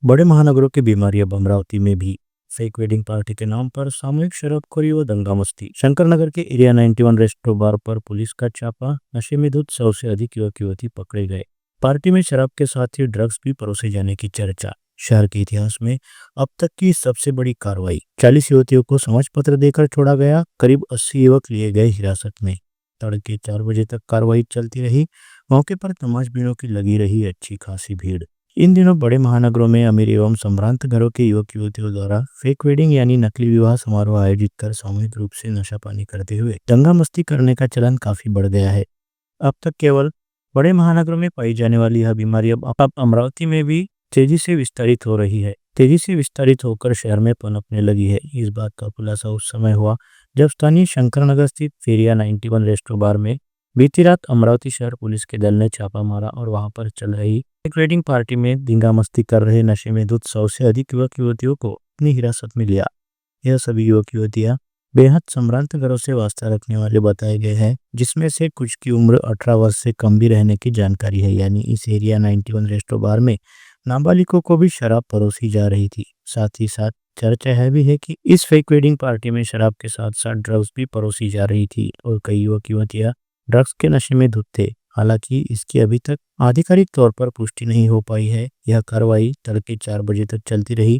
बड़े महानगरों की बीमारी अब अमरावती में भी। फेक वेडिंग पार्टी के नाम पर सामूहिक शराबखोरी व दंगा मस्ती। शंकरनगर के एरिया 91 रेस्टोरेंट बार पर पुलिस का छापा। नशे में धुत 100 से अधिक युवक युवती पकड़े गए। पार्टी में शराब के साथ ही ड्रग्स भी परोसे जाने की चर्चा। शहर के इतिहास में अब तक की सबसे बड़ी कार्रवाई। 40 युवतियों को समझ पत्र देकर छोड़ा गया। करीब 80 युवक लिए गए हिरासत में। तड़के 4 बजे तक कार्रवाई चलती रही। मौके पर तमाशबीनों की लगी रही अच्छी खासी भीड़। इन दिनों बड़े महानगरों में अमीर एवं संभ्रांत घरों के युवक युवतियों द्वारा फेक वेडिंग यानी नकली विवाह समारोह आयोजित कर सामूहिक रूप से नशा पानी करते हुए दंगा मस्ती करने का चलन काफी बढ़ गया है। अब तक केवल बड़े महानगरों में पाई जाने वाली यह बीमारी अब अमरावती में भी तेजी से विस्तारित हो रही है। तेजी से विस्तारित होकर शहर में पनपने लगी है। इस बात का खुलासा उस समय हुआ जब स्थानीय शंकरनगर स्थित फेरिया 91 रेस्टो बार में बीती रात अमरावती शहर पुलिस के दल ने छापा मारा और वहां पर चल रही एक वेडिंग पार्टी में दंगा मस्ती कर रहे नशे में धुत 100 से अधिक युवक युवतियों को अपनी हिरासत में लिया। यह सभी युवक युवतियां बेहद संभ्रांत घरों से वास्ता रखने वाले बताए गए हैं, जिसमें से कुछ की उम्र 18 वर्ष से कम भी रहने की जानकारी है। यानी इस एरिया 91 रेस्टो बार में नाबालिगों को भी शराब परोसी जा रही थी। साथ ही साथ चर्चा है भी है कि इस फेक वेडिंग पार्टी में शराब के साथ साथ ड्रग्स भी परोसी जा रही थी और कई युवक युवतियां ड्रग्स के नशे में धुत थे। हालांकि इसकी अभी तक आधिकारिक तौर पर पुष्टि नहीं हो पाई है। यह कार्रवाई तड़के 4 बजे तक चलती रही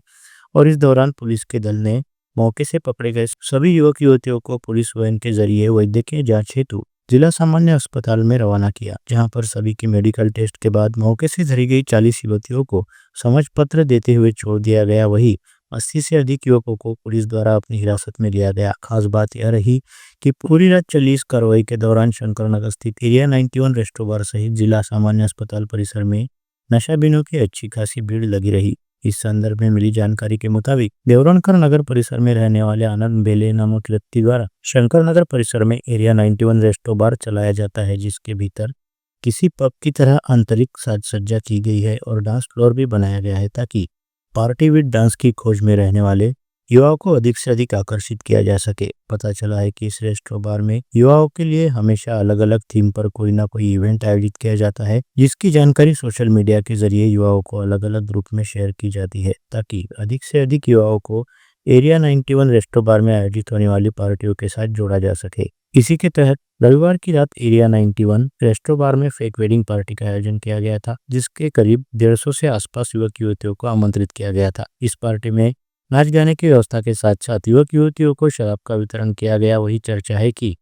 और इस दौरान पुलिस के दल ने मौके से पकड़े गए सभी युवक युवतियों को पुलिस वैन के जरिए वैद्यकीय जांच हेतु जिला सामान्य अस्पताल में रवाना किया, जहां पर सभी की मेडिकल टेस्ट के बाद मौके से धरी गई 40 युवतियों को समझ पत्र देते हुए छोड़ दिया गया। वही 80 से अधिक युवकों को पुलिस द्वारा अपनी हिरासत में लिया गया। खास बात यह रही कि पूरी रात चली इस कार्रवाई के दौरान शंकरनगर स्थित एरिया 91 रेस्टो बार सहित जिला सामान्य अस्पताल परिसर में नशाबीनों की अच्छी खासी भीड़ लगी रही। इस संदर्भ में मिली जानकारी के मुताबिक देवरणकर नगर परिसर में रहने वाले आनंद बेले नामक व्यक्ति द्वारा शंकरनगर परिसर में एरिया 91 रेस्टो बार चलाया जाता है, जिसके भीतर किसी पब की तरह आंतरिक साज सज्जा की गई है और डांस फ्लोर भी बनाया गया है ताकि पार्टी विद डांस की खोज में रहने वाले युवाओं को अधिक से अधिक आकर्षित किया जा सके। पता चला है कि इस रेस्टो बार में युवाओं के लिए हमेशा अलग अलग थीम पर कोई ना कोई इवेंट आयोजित किया जाता है, जिसकी जानकारी सोशल मीडिया के जरिए युवाओं को अलग अलग ग्रुप में शेयर की जाती है ताकि अधिक से अधिक युवाओं को एरिया 91 रेस्टो बार में आयोजित होने वाली पार्टियों के साथ जोड़ा जा सके। इसी के तहत रविवार की रात एरिया 91 रेस्टो बार में फेक वेडिंग पार्टी का आयोजन किया गया था, जिसके करीब 150 से आसपास युवक युवतियों को आमंत्रित किया गया था। इस पार्टी में नाच गाने की व्यवस्था के साथ साथ युवक युवतियों को शराब का वितरण किया गया। वही चर्चा है कि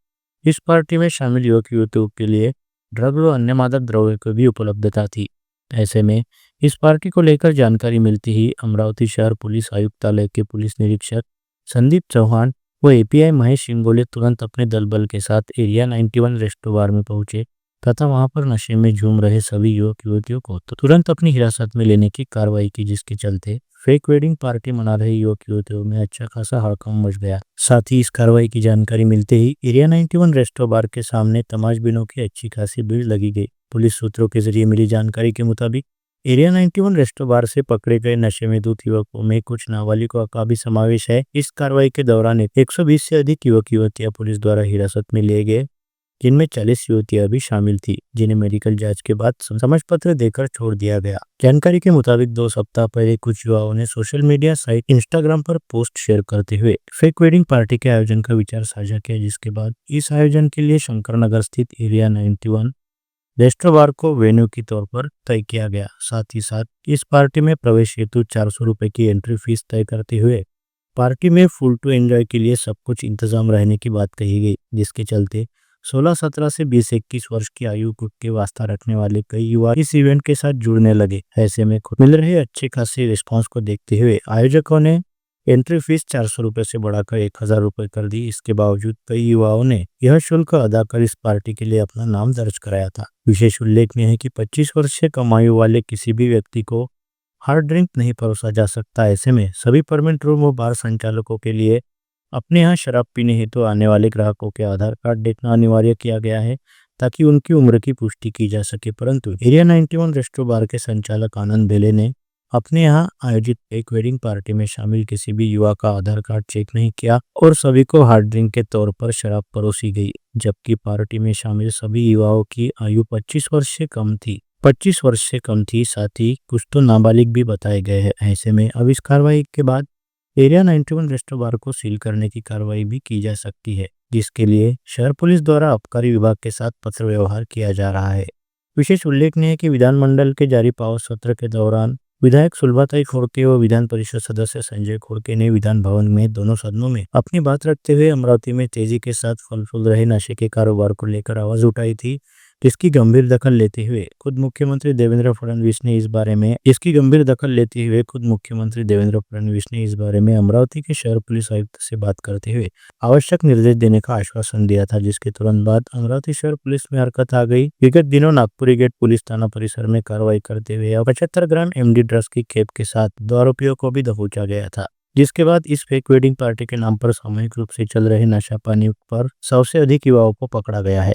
इस पार्टी में शामिल युवक युवतियों के लिए ड्रग व अन्य मादक द्रव्यों की भी उपलब्धता थी। ऐसे में इस पार्टी को लेकर जानकारी मिलती ही अमरावती शहर पुलिस आयुक्तालय के पुलिस निरीक्षक संदीप चौहान व एपीआई महेश सिंगोले तुरंत अपने दल बल के साथ एरिया 91 रेस्टो बार में पहुंचे तथा वहां पर नशे में झूम रहे सभी युवक युवतियों को तुरंत अपनी हिरासत में लेने की कार्रवाई की, जिसके चलते फेक वेडिंग पार्टी मना रहे युवक युवतियों में अच्छा खासा हड़कंप मच गया। साथ ही इस कार्रवाई की जानकारी मिलते ही एरिया 91 रेस्टो बार के सामने तमाशबीनों की अच्छी खासी भीड़ लगी गई। पुलिस सूत्रों के जरिए मिली जानकारी के मुताबिक एरिया 91 रेस्टो बार से पकड़े गए नशे में धुत युवकों में कुछ नाबालिगों का भी समावेश है। इस कार्रवाई के दौरान 120 से अधिक युवक युवतियां पुलिस द्वारा हिरासत में लिए गए, जिनमें 40 युवतियां भी शामिल थी, जिन्हें मेडिकल जांच के बाद समझ पत्र देकर छोड़ दिया गया। जानकारी के मुताबिक 2 सप्ताह पहले कुछ युवाओं ने सोशल मीडिया साइट इंस्टाग्राम पर पोस्ट शेयर करते हुए फेक वेडिंग पार्टी के आयोजन का विचार साझा किया, जिसके बाद इस आयोजन के लिए शंकरनगर स्थित एरिया 91 रेस्टो बार को वेन्यू के तौर पर तय किया गया। साथ ही साथ इस पार्टी में प्रवेश हेतु 400 रुपए की एंट्री फीस तय करते हुए पार्टी में फुल टू एंजॉय के लिए सब कुछ इंतजाम रहने की बात कही गई, जिसके चलते 16-17 से 20-21 वर्ष की आयु के वास्ता रखने वाले कई युवा इस इवेंट के साथ जुड़ने लगे। ऐसे में खुद मिल रहे अच्छे खासे रिस्पांस को देखते हुए आयोजकों ने एंट्री फीस 400 रुपए से बढ़ाकर 1000 रुपए कर दी। इसके बावजूद कई युवाओं ने यह शुल्क अदा कर इस पार्टी के लिए अपना नाम दर्ज कराया था। विशेष उल्लेखनीय है कि 25 वर्ष से कम आयु वाले किसी भी व्यक्ति को हार्ड ड्रिंक नहीं परोसा जा सकता। ऐसे में सभी परमिट रूम और बार संचालकों के लिए अपने यहाँ शराब पीने हेतु आने वाले ग्राहकों के आधार कार्ड देखना अनिवार्य किया गया है ताकि उनकी उम्र की पुष्टि की जा सके। परंतु एरिया 91 रेस्टो बार के संचालक आनंद बेले ने अपने यहाँ आयोजित एक वेडिंग पार्टी में शामिल किसी भी युवा का आधार कार्ड चेक नहीं किया और सभी को हार्ड ड्रिंक के तौर पर शराब परोसी गई, जबकि पार्टी में शामिल सभी युवाओं की आयु 25 वर्ष से कम थी। 25 वर्ष से कम थी, साथ ही कुछ तो नाबालिग भी बताए गए हैं। ऐसे में अब इस कार्रवाई के बाद एरिया 91 रेस्टो बार को सील करने की कार्रवाई भी की जा सकती है, जिसके लिए शहर पुलिस द्वारा आबकारी विभाग के साथ पत्र व्यवहार किया जा रहा है। विशेष उल्लेखनीय है कि विधानमंडल के जारी पावर सत्र के दौरान विधायक सुलभाताई खोड़के व विधान परिषद सदस्य संजय खोड़के ने विधान भवन में दोनों सदनों में अपनी बात रखते हुए अमरावती में तेजी के साथ फल फूल रहे नशे के कारोबार को लेकर आवाज उठाई थी, जिसकी गंभीर दखल लेते हुए खुद मुख्यमंत्री देवेंद्र फडणवीस ने इस बारे में अमरावती के शहर पुलिस आयुक्त से बात करते हुए आवश्यक निर्देश देने का आश्वासन दिया था, जिसके तुरंत बाद अमरावती शहर पुलिस में हरकत आ गई। विगत दिनों नागपुरी गेट पुलिस थाना परिसर में कार्रवाई करते हुए 75 ग्राम एमडी ड्रग्स की खेप के साथ 2 आरोपियों को भी दबोचा गया था, जिसके बाद इस फेक वेडिंग पार्टी के नाम पर सामूहिक रूप से चल रहे नशा पानी पर 100 से अधिक युवाओं को पकड़ा गया है।